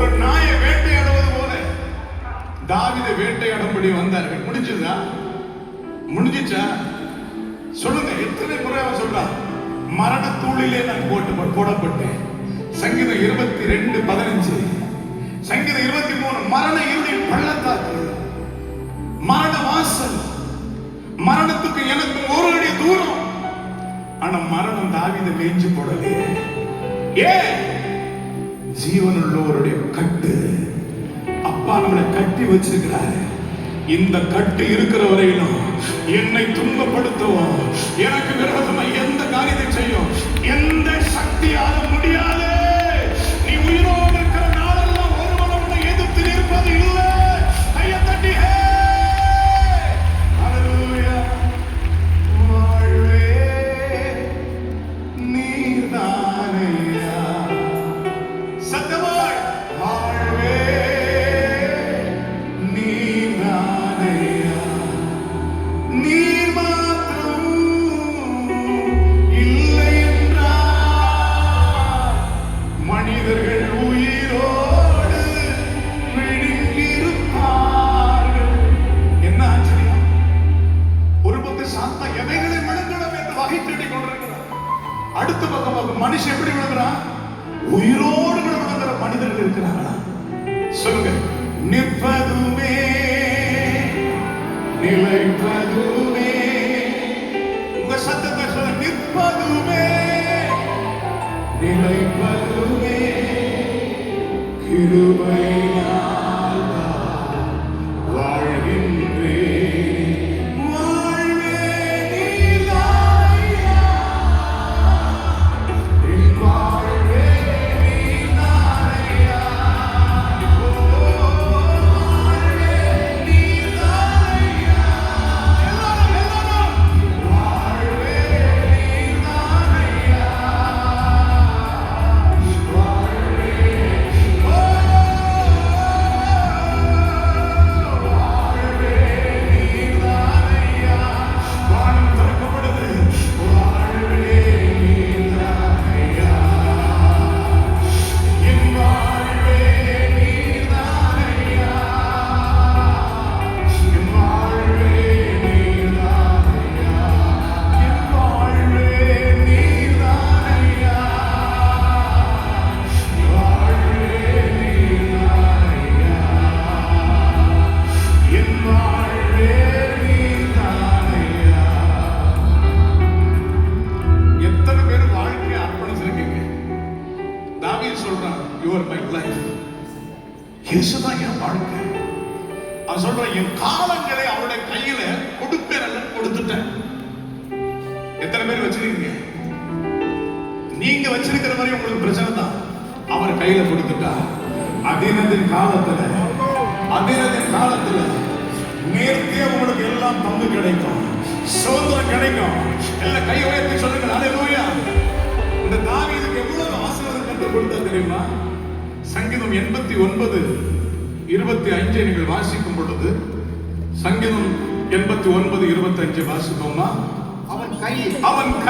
ஒரு நாயை வேட்டையாடுவது போல தாவீதை வேட்டையாடும்படி வந்தார்கள். முடிஞ்சதா? முடிஞ்சிச்சா? சொல்லுங்க. எத்தனை முறை அவன் சொல்றான், மரணத்தூளிலே நான் போடப்பட்டேன். சங்கீதம் 22:15, சங்கீதம் 23, மரண இருளின் பள்ளத்தாக்கு, மரண வாசல், மரணத்துக்கு எனக்கு ஒரு அடி தூரம். ஆனா மரணம் தாவீதை மேய்ஞ்சு போடலையே. ஏன்? ஜீவனுள்ளவருடைய கட்டு. அப்பா நம்மளை கட்டி வச்சிருக்கிறாரு. இந்த கட்டு இருக்கிற வரையிலும் என்னை துன்பப்படுத்தவும் எனக்கு விரோதமா எந்த காரியத்தை செய்யும் எந்த சக்தியால முடியாது. நீ உயிரோடு இருக்கிற நாளெல்லாம் ஒருவன் உன்னை எதிர்த்து நிற்பது இல்லை. கையை தட்டி ஹல்லேலூயா. வாழ்வே நீர்தானையா. சத்தமாய் வாழ்வே நீர்தானையா. நீர் மாத்திரம் இல்லை என்றால் மனிதர்கள் உயிரோடு விழுங்கியிருப்பார்கள். என்ன ஆச்சரியம்! ஒரு பக்கம் சாத்தா எவைகளை விழுங்கணும் என்று வகை தேடிக் கொண்டிருக்கிறார். அடுத்த பக்கம் மனுஷன் எப்படி விழுகிறான்? உயிரோடு விழுகிற மனிதர்கள் இருக்கிறாங்களா? சொல்லுங்க. நிற்பதுமே நிலைப்பதுமே. உங்க சத்தத்தை சொல்ல. நிற்பதுமே நிலைப்பதுமே கிருபையால் வாழ்கின்றேன். வாழ்வே நீர்தானையா. என் வாழ்வே நீர்தானையா. வாழ்வே நீர்தானையா. எல்லாரும் வாழ்வே நீர்தானையா. வானம் திறக்கப்படுது. வாழ்வே நீர்தானையா. என் வாழ்வே நீர்தானையா. என் வாழ்வே நீர்தானையா. என் வாழ்வே நீர்தானையா. வாழ்வே நீர்தானையா. என் வாழ்வே நீர்தானையா. எத்தனை பேர் வாழ்க்கையை அர்ப்பணிச்சிருக்கீங்க? தாவீது சொல்றான், you are my life. இயேசுதான் என் வாழ்க்கை. அவன் சொல்றான், என் காலங்களை அவருடைய கையில கொடுப்பேன், கொடுத்துட்டேன். எத்தனை பேர் வச்சிருக்கீங்க? நீங்க வச்சிருக்கிற மாதிரி உங்களுக்கு பிரச்சனை தான். அவர் கையில கொடுத்துட்டா அதினத்தின் காலத்துல நேர்த்தியா உங்களுக்கு எல்லாம் பங்கு கிடைக்கும், சுதந்திரம் கிடைக்கும். எல்லாம் கை உயர்த்தி சொல்லுங்க ஹல்லேலூயா. இந்த தாவீதுக்கு எவ்வளவு ஆசீர்வாதம் கற்றுக் கொடுத்தா தெரியுமா? சங்கீதம் 89:25 நீங்கள் வாசிக்கும் பொழுது, சங்கீதம் 89:25 வாசிப்போமா? அவன்